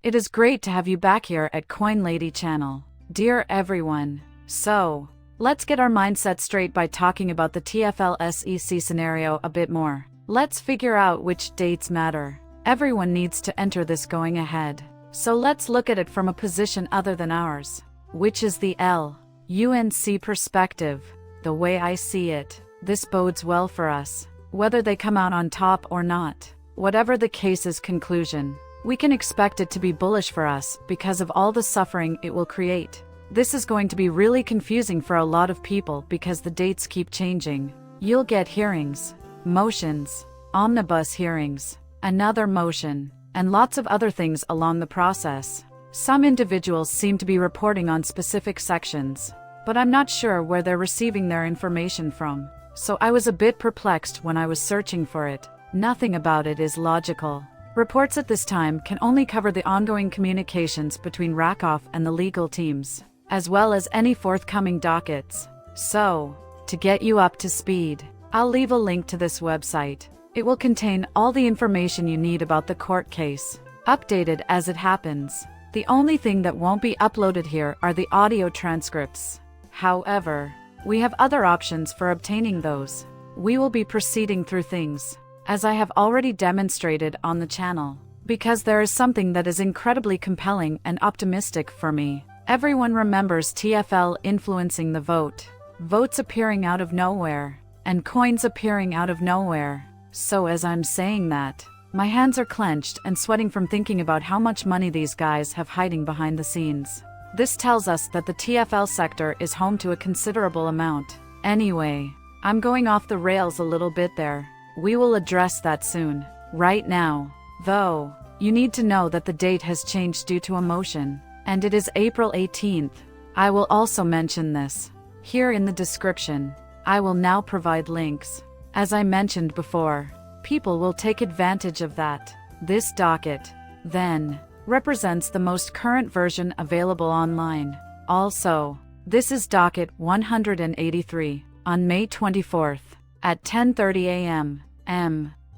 It is great to have you back here at Coin Lady channel. Dear everyone. So, let's get our mindset straight by talking about the TFL-SEC scenario a bit more. Let's figure out which dates matter. Everyone needs to enter this going ahead. So let's look at it from a position other than ours, which is the LUNC perspective. The way I see it, this bodes well for us, whether they come out on top or not. Whatever the case's conclusion, we can expect it to be bullish for us because of all the suffering it will create. This is going to be really confusing for a lot of people because the dates keep changing. You'll get hearings, motions, omnibus hearings, another motion, and lots of other things along the process. Some individuals seem to be reporting on specific sections, but I'm not sure where they're receiving their information from. So I was a bit perplexed when I was searching for it. Nothing about it is logical. Reports at this time can only cover the ongoing communications between Rakoff and the legal teams, as well as any forthcoming dockets. So, to get you up to speed, I'll leave a link to this website. It will contain all the information you need about the court case, updated as it happens. The only thing that won't be uploaded here are the audio transcripts. However, we have other options for obtaining those. We will be proceeding through things, as I have already demonstrated on the channel, because there is something that is incredibly compelling and optimistic for me. Everyone remembers TFL influencing the vote, votes appearing out of nowhere, and coins appearing out of nowhere. So as I'm saying that, my hands are clenched and sweating from thinking about how much money these guys have hiding behind the scenes. This tells us that the TFL sector is home to a considerable amount. Anyway, I'm going off the rails a little bit there. We will address that soon. Right now, though, you need to know that the date has changed due to a motion, and it is April 18th. I will also mention this here in the description. I will now provide links. As I mentioned before, people will take advantage of that. This docket, then, represents the most current version available online. Also, this is docket 183 on May 24th at 10:30 a.m.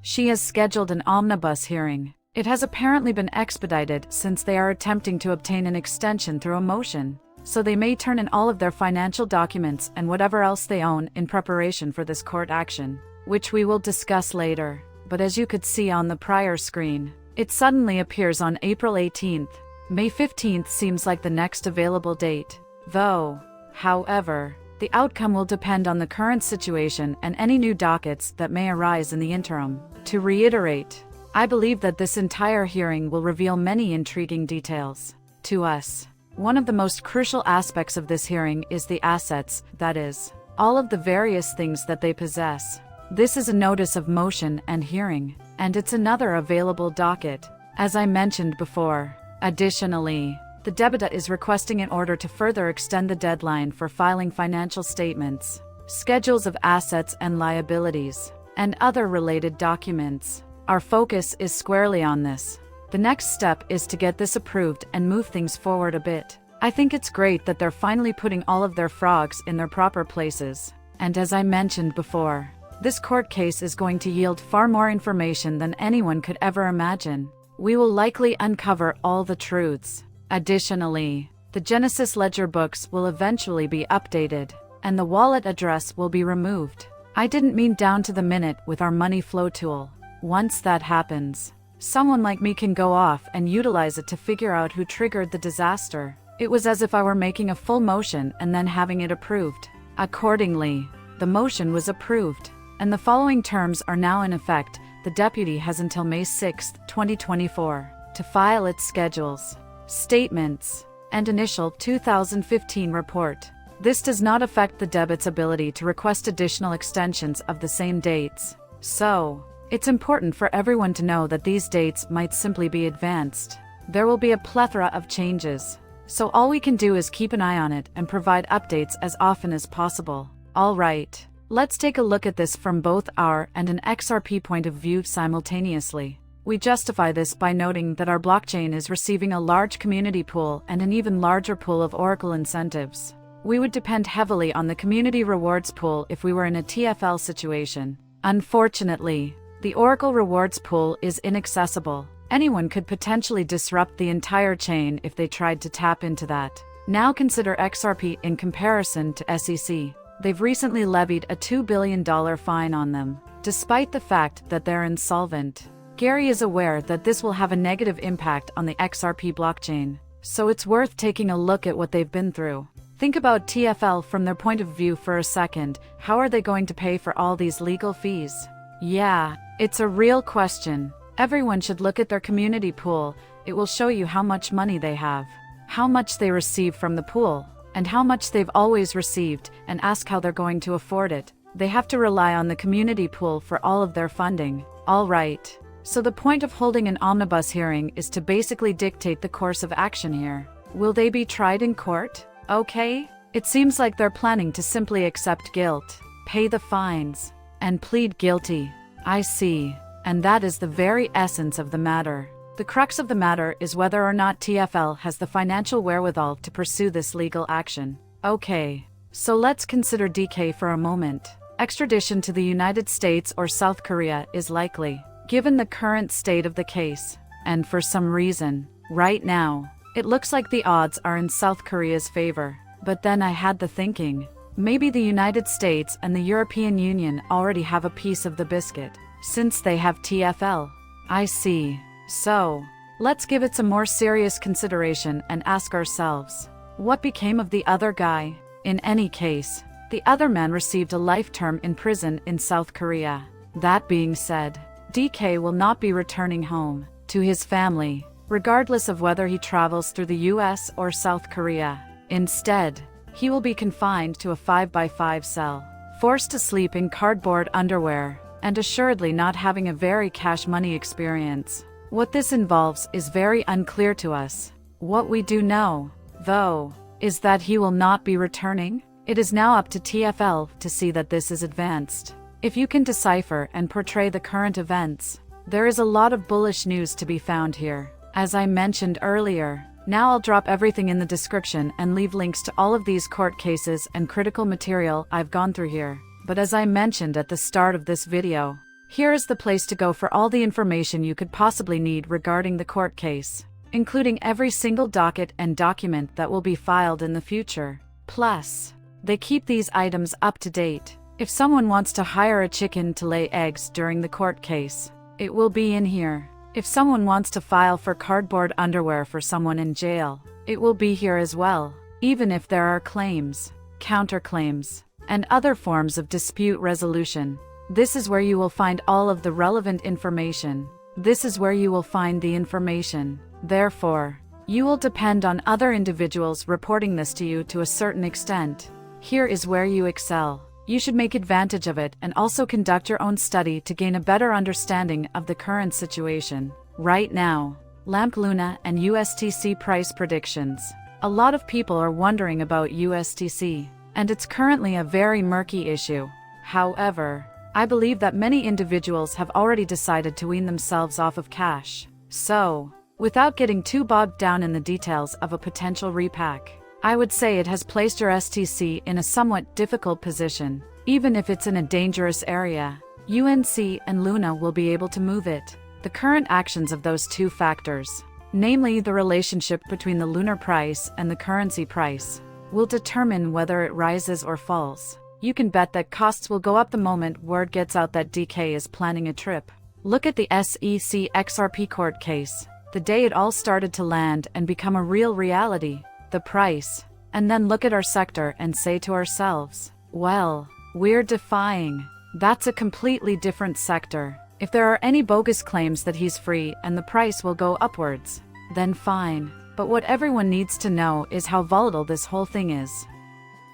She has scheduled an omnibus hearing. It has apparently been expedited since they are attempting to obtain an extension through a motion, so they may turn in all of their financial documents and whatever else they own in preparation for this court action, which we will discuss later. But as you could see on the prior screen, it suddenly appears on April 18th. May 15th seems like the next available date, though. However, the outcome will depend on the current situation and any new dockets that may arise in the interim. To reiterate, I believe that this entire hearing will reveal many intriguing details. To us, one of the most crucial aspects of this hearing is the assets, that is, all of the various things that they possess. This is a notice of motion and hearing, and it's another available docket, as I mentioned before. Additionally, the debtor is requesting an order to further extend the deadline for filing financial statements, schedules of assets and liabilities, and other related documents. Our focus is squarely on this. The next step is to get this approved and move things forward a bit. I think it's great that they're finally putting all of their frogs in their proper places. And as I mentioned before, this court case is going to yield far more information than anyone could ever imagine. We will likely uncover all the truths. Additionally, the Genesis Ledger books will eventually be updated, and the wallet address will be removed. I didn't mean down to the minute with our money flow tool. Once that happens, someone like me can go off and utilize it to figure out who triggered the disaster. It was as if I were making a full motion and then having it approved. Accordingly, the motion was approved, and the following terms are now in effect. The deputy has until May 6, 2024, to file its schedules, statements, and initial 2015 report. This does not affect the debit's ability to request additional extensions of the same dates. So, it's important for everyone to know that these dates might simply be advanced. There will be a plethora of changes, so all we can do is keep an eye on it and provide updates as often as possible. Alright, let's take a look at this from both our and an XRP point of view simultaneously. We justify this by noting that our blockchain is receiving a large community pool and an even larger pool of Oracle incentives. We would depend heavily on the community rewards pool if we were in a TFL situation. Unfortunately, the Oracle rewards pool is inaccessible. Anyone could potentially disrupt the entire chain if they tried to tap into that. Now consider XRP in comparison to SEC. They've recently levied a $2 billion fine on them, despite the fact that they're insolvent. Gary is aware that this will have a negative impact on the XRP blockchain, so it's worth taking a look at what they've been through. Think about TFL from their point of view for a second. How are they going to pay for all these legal fees? Yeah, it's a real question. Everyone should look at their community pool. It will show you how much money they have, how much they receive from the pool, and how much they've always received, and ask how they're going to afford it. They have to rely on the community pool for all of their funding. All right. So the point of holding an omnibus hearing is to basically dictate the course of action here. Will they be tried in court? Okay. It seems like they're planning to simply accept guilt, pay the fines, and plead guilty. I see. And that is the very essence of the matter. The crux of the matter is whether or not TFL has the financial wherewithal to pursue this legal action. Okay. So let's consider DK for a moment. Extradition to the United States or South Korea is likely, given the current state of the case. And for some reason, right now, it looks like the odds are in South Korea's favor. But then I had the thinking, maybe the United States and the European Union already have a piece of the biscuit, since they have TFL. I see. So, let's give it some more serious consideration and ask ourselves, what became of the other guy? In any case, the other man received a life term in prison in South Korea. That being said, DK will not be returning home to his family, regardless of whether he travels through the US or South Korea. Instead, he will be confined to a 5x5 cell, forced to sleep in cardboard underwear, and assuredly not having a very cash money experience. What this involves is very unclear to us. What we do know, though, is that he will not be returning. It is now up to TFL to see that this is advanced. If you can decipher and portray the current events, there is a lot of bullish news to be found here. As I mentioned earlier, now I'll drop everything in the description and leave links to all of these court cases and critical material I've gone through here. But as I mentioned at the start of this video, here is the place to go for all the information you could possibly need regarding the court case, including every single docket and document that will be filed in the future. Plus, they keep these items up to date. If someone wants to hire a chicken to lay eggs during the court case, it will be in here. If someone wants to file for cardboard underwear for someone in jail, it will be here as well. Even if there are claims, counterclaims, and other forms of dispute resolution, this is where you will find all of the relevant information. This is where you will find the information. Therefore, you will depend on other individuals reporting this to you to a certain extent. Here is where you excel. You should make advantage of it and also conduct your own study to gain a better understanding of the current situation. Right now, LAMP Luna and USTC price predictions. A lot of people are wondering about USTC, and it's currently a very murky issue. However, I believe that many individuals have already decided to wean themselves off of cash. So, without getting too bogged down in the details of a potential repack, I would say it has placed your STC in a somewhat difficult position. Even if it's in a dangerous area, UNC and Luna will be able to move it. The current actions of those two factors, namely the relationship between the lunar price and the currency price, will determine whether it rises or falls. You can bet that costs will go up the moment word gets out that DK is planning a trip. Look at the SEC XRP court case. The day it all started to land and become a real reality, the price, and then look at our sector and say to ourselves, well, we're defying. That's a completely different sector. If there are any bogus claims that he's free and the price will go upwards, then fine. But what everyone needs to know is how volatile this whole thing is.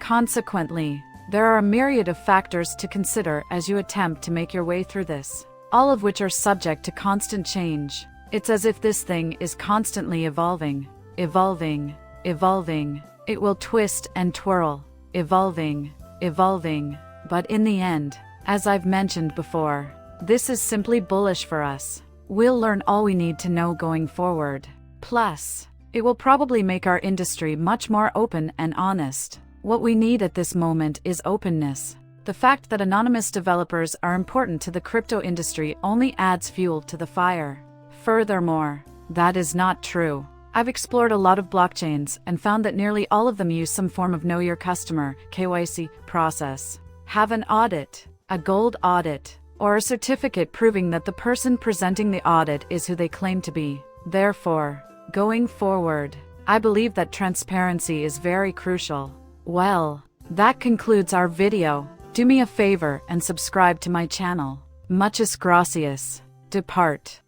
Consequently, there are a myriad of factors to consider as you attempt to make your way through this, all of which are subject to constant change. It's as if this thing is constantly evolving. It will twist and twirl, evolving. But in the end, as I've mentioned before, this is simply bullish for us. We'll learn all we need to know going forward. Plus, it will probably make our industry much more open and honest. What we need at this moment is openness. The fact that anonymous developers are important to the crypto industry only adds fuel to the fire. Furthermore, that is not true. I've explored a lot of blockchains and found that nearly all of them use some form of Know Your Customer (KYC) process. Have an audit, a gold audit, or a certificate proving that the person presenting the audit is who they claim to be. Therefore, going forward, I believe that transparency is very crucial. Well, that concludes our video. Do me a favor and subscribe to my channel. Muchas gracias. Depart.